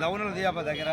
లవణలు దియాప దగ్గర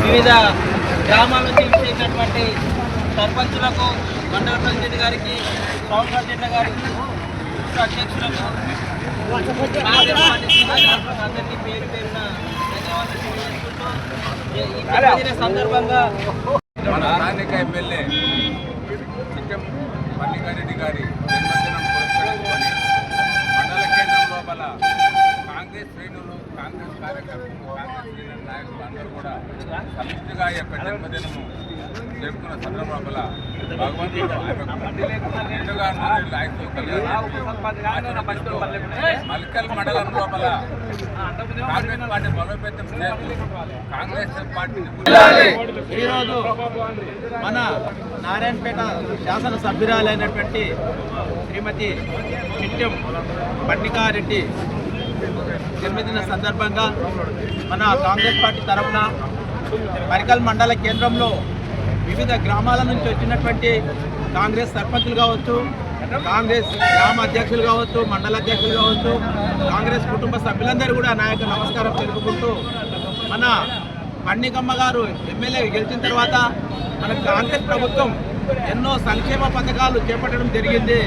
వివిధ గ్రామాల నుంచి చేసినటువంటి సర్పంచులకు, మండల ప్రెసిడెంట్ గారికి, టౌన్ ప్రెసిడెంట్ గారికి, అధ్యక్షులకు, అందరికీ పేరు పేరున ధన్యవాదాలు తెలియజేసుకుంటూ ఈ సందర్భంగా మన స్థానిక ఎమ్మెల్యే చిట్టెం మల్లికారెడ్డి గారి జన్మదినం పురస్కరించుకొని మండల కేంద్రం లోపల కాంగ్రెస్ శ్రేణులు, కాంగ్రెస్ కార్యకర్తలు, కాంగ్రెస్ శ్రేణుల నాయకులు అందరూ కూడా సమిష్టిగా ఈ యొక్క జన్మదినము జరుపుకున్న సందర్భంలో భగవంతుడు మల్కల్ మండలం లోపల కాంగ్రెస్ పార్టీ బలోపేతం చేస్తూ కాంగ్రెస్ పార్టీని ఈరోజు మన నారాయణపేట శాసనసభ్యురాలైనటువంటి శ్రీమతి చిట్టెం మల్లికారెడ్డి జన్మదిన సందర్భంగా మన కాంగ్రెస్ పార్టీ తరఫున మరికల్ మండల కేంద్రంలో వివిధ గ్రామాల నుంచి వచ్చినటువంటి కాంగ్రెస్ సర్పంచులు కావచ్చు, కాంగ్రెస్ గ్రామ అధ్యక్షులు కావచ్చు, మండల అధ్యక్షులు కావచ్చు, కాంగ్రెస్ కుటుంబ సభ్యులందరూ కూడా నా యొక్క నమస్కారం తెలుపుకుంటూ, మన పండికమ్మ గారు ఎమ్మెల్యే గెలిచిన తర్వాత మన కాంగ్రెస్ ప్రభుత్వం ఎన్నో సంక్షేమ పథకాలు చేపట్టడం జరిగింది.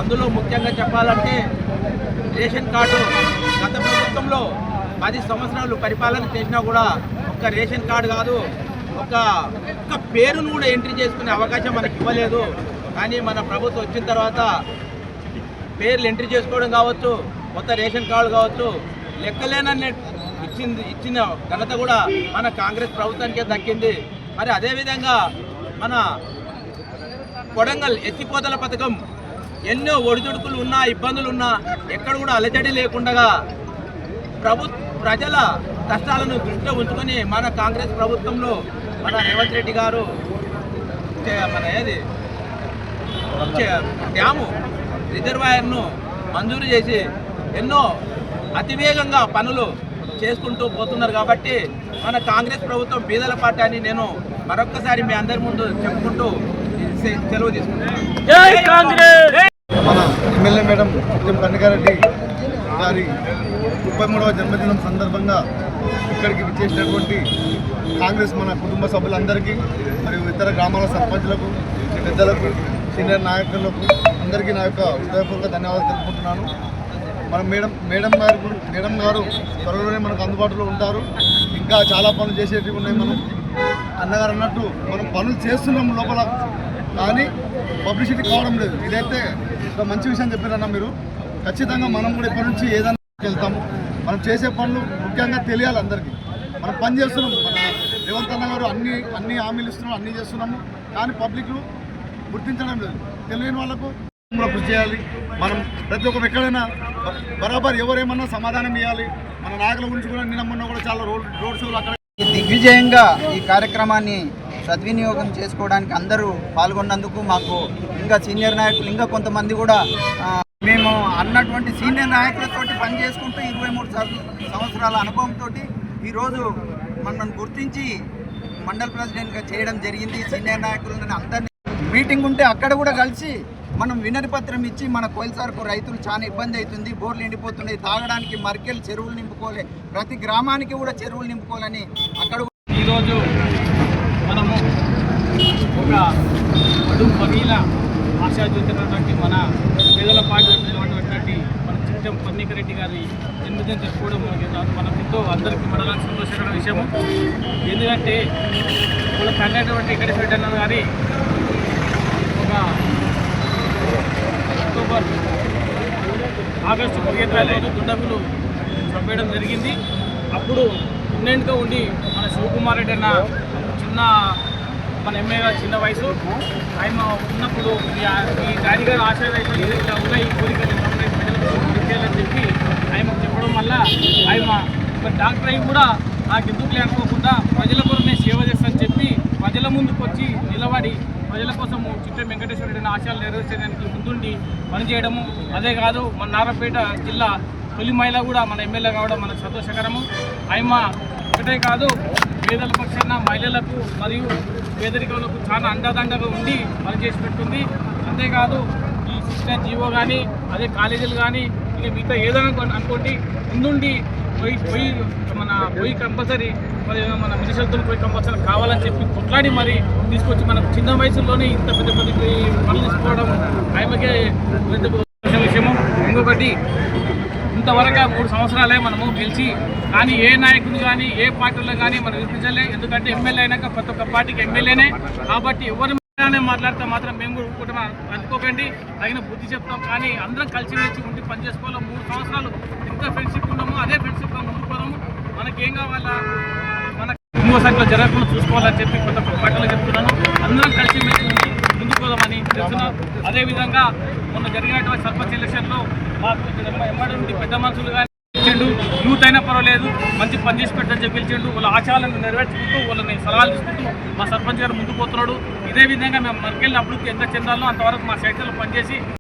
అందులో ముఖ్యంగా చెప్పాలంటే రేషన్ కార్డు గత ప్రభుత్వంలో 10 సంవత్సరాలు పరిపాలన చేసినా కూడా ఒక్క రేషన్ కార్డు కాదు, ఒక్క పేరును కూడా ఎంట్రీ చేసుకునే అవకాశం మనకి ఇవ్వలేదు. కానీ మన ప్రభుత్వం వచ్చిన తర్వాత పేర్లు ఎంట్రీ చేసుకోవడం కావచ్చు, కొత్త రేషన్ కార్డు కావచ్చు, లెక్కలేనన్ని ఇచ్చిన ఘనత కూడా మన కాంగ్రెస్ ప్రభుత్వానికే దక్కింది. మరి అదేవిధంగా మన కొడంగల్ ఎత్తిపోతల పథకం ఎన్నో ఒడిదుడుకులు ఉన్నా, ఇబ్బందులు ఉన్నా ఎక్కడ కూడా అలజడి లేకుండా ప్రజల కష్టాలను దృష్టిలో ఉంచుకొని మన కాంగ్రెస్ ప్రభుత్వంలో మన రేవంత్ రెడ్డి గారు డ్యాము రిజర్వాయర్ను మంజూరు చేసి ఎన్నో అతివేగంగా పనులు చేసుకుంటూ పోతున్నారు. కాబట్టి మన కాంగ్రెస్ ప్రభుత్వం బీదల పార్టీ అని నేను మరొక్కసారి మీ అందరి ముందు చెప్పుకుంటూ సెలవు తీసుకుంటున్నాను. మన ఎమ్మెల్యే మేడం చిట్టెం మల్లికారెడ్డి గారి 33వ జన్మదినం సందర్భంగా ఇక్కడికి విచ్చేసినటువంటి కాంగ్రెస్ మన కుటుంబ సభ్యులందరికీ మరియు ఇతర గ్రామాల సర్పంచులకు, పెద్దలకు, సీనియర్ నాయకులకు అందరికీ నా యొక్క హృదయపూర్వక ధన్యవాదాలు తెలుపుకుంటున్నాను. మన మేడం గారు త్వరలోనే మనకు అందుబాటులో ఉంటారు. ఇంకా చాలా పనులు చేసేటివి ఉన్నాయి. మనం అన్నగారు అన్నట్టు మనం పనులు చేస్తున్నాం లోపల, కానీ పబ్లిసిటీ కావడం లేదు. ఇదైతే ఒక మంచి విషయం చెప్పారన్న మీరు. ఖచ్చితంగా మనం కూడా ఇప్పటి నుంచి ఏదైనా వెళ్తాము. మనం చేసే పనులు ముఖ్యంగా తెలియాలి అందరికీ. మనం పని చేస్తున్నాం, మన రేవంత్ అన్న గారు అన్ని హామీలు ఇస్తున్నాం, అన్నీ చేస్తున్నాము. కానీ పబ్లిక్ గుర్తించడం లేదు. తెలియని వాళ్ళకు కూడా కృషి చేయాలి. మనం ప్రతి ఒక్కరు ఎక్కడైనా బరాబర్ ఎవరేమన్నా సమాధానం ఇవ్వాలి. మన నాయకుల గురించి కూడా నిన్న కూడా చాలా రోడ్ షోలు అక్కడ దిగ్విజయంగా ఈ కార్యక్రమాన్ని సద్వినియోగం చేసుకోవడానికి అందరూ పాల్గొన్నందుకు మాకు ఇంకా సీనియర్ నాయకులు ఇంకా కొంతమంది కూడా మేము అన్నటువంటి సీనియర్ నాయకులతో పని చేసుకుంటూ 23 సంవత్సరాల అనుభవంతో ఈరోజు మనల్ని గుర్తించి మండల్ ప్రెసిడెంట్గా చేయడం జరిగింది. సీనియర్ నాయకులను అందరినీ మీటింగ్ ఉంటే అక్కడ కూడా కలిసి మనం వినతి పత్రం ఇచ్చి మన కోయిల్సార్కు రైతులు చాలా ఇబ్బంది అవుతుంది, బోర్లు ఎండిపోతున్నాయి, తాగడానికి మరికెలు చెరువులు నింపుకోలే, ప్రతి గ్రామానికి కూడా చెరువులు నింపుకోవాలని అక్కడ ఈరోజు మనము ఒక అడుగు పగిల ఆశాజ్యోతినటువంటి మన పేదల పార్టీ నిలబడినటువంటి మన చిట్టం పన్నీకరెడ్డి గారి జన్మదినం జరుపుకోవడం మనకు ఎంతో అందరికీ మండలానికి సంతోషకరమైన విషయము. ఎందుకంటే ఇప్పుడు కన్నటువంటి వెంకటేశ్వర అన్న గారి ఒక ఆగస్టు 15 రోజు దుండగులు చంపేయడం జరిగింది. అప్పుడు ఇండియన్గా ఉండి మన శివకుమార్ రెడ్డి అన్న మన ఎమ్మెల్యే గారు చిన్న వయసు ఆయన ఉన్నప్పుడు ఈ డాడీ గారు ఆశీర్వాదం ఏదైతే ఉన్నాయి ఈ కోరికలు ప్రజలకు చెప్పి ఆయనకు చెప్పడం వల్ల ఆయన ఒక డాక్టర్ అయి కూడా నాకు ఎందుకు అనుకోకుండా ప్రజల కొరకు నేను సేవ చేస్తానని చెప్పి ప్రజల ముందుకు వచ్చి నిలబడి ప్రజల కోసము చిట్టం వెంకటేశ్వర రెడ్డి ఆశయాలు నెరవేర్చడానికి ముందుండి పనిచేయడము. అదే కాదు మన నారాయణపేట జిల్లా తొలి మహిళ కూడా మన ఎమ్మెల్యే కావడం మనకు సంతోషకరము. ఆయమ ఒకటే కాదు పేదల పక్షాన మహిళలకు మరియు పేదరికలకు చాలా అండదండగా ఉండి పనిచేసి పెడుతుంది. అంతేకాదు ఈ శిక్షణ జీవో కానీ అదే కాలేజీలు కానీ ఇక మిగతా ఏదైనా అనుకోండి ముందుండి పోయి కంపల్సరీ మరి మన మినిషర్తో పోయి కంపల్సరీ కావాలని చెప్పి కొట్లాడి మరి తీసుకొచ్చి మనకు చిన్న వయసులోనే ఇంత పెద్ద పనులు తీసుకోవడం ఆయనకే విషయము. ఇంకొకటి ఇంతవరకు 3 సంవత్సరాలే మనము గెలిచి కానీ ఏ నాయకుడు కానీ ఏ పార్టీలో కానీ మనం వినిపించలే. ఎందుకంటే ఎమ్మెల్యే అయినాక ప్రతి ఒక్క పార్టీకి ఎమ్మెల్యేనే కాబట్టి ఎవరి మాట్లాడితే మాత్రం మేము కూడా అనుకోకండి, తగిన బుద్ధి చెప్తాం. కానీ అందరం కలిసి ఉండి పనిచేసుకోవాలి. 3 సంవత్సరాలు ఎంత ఫ్రెండ్షిప్ ఉన్నామో అదే ఫ్రెండ్షిప్గా ముందుకు పోదాము. మనకేం కావాలా మన ఇంకోసారిలో జరగకుండా చూసుకోవాలని చెప్పి కొత్త పార్టీలో చెప్తున్నాను. అందరం కలిసి ఉండి ముందుకు పోదామని చెప్తున్నాను. అదేవిధంగా మొన్న జరిగినటువంటి సర్పంచ్ ఎలక్షన్లో మాకు ఎమ్మడి నుండి పెద్ద మనుషులు కానీ గెలిచిండు, యూత్ అయినా పర్వాలేదు మంచి పని చేసి పెట్టని చెప్పి గెలిచిండు. వాళ్ళ ఆశయాలను నెరవేర్చుకుంటూ వాళ్ళని సలహాలు తీసుకుంటూ మా సర్పంచ్ గారు ముందుకు పోతున్నాడు. ఇదే విధంగా మేము మరికెళ్ళి అభివృద్ధి ఎంత చెందాలో అంతవరకు మా సైకిల్లో పనిచేసి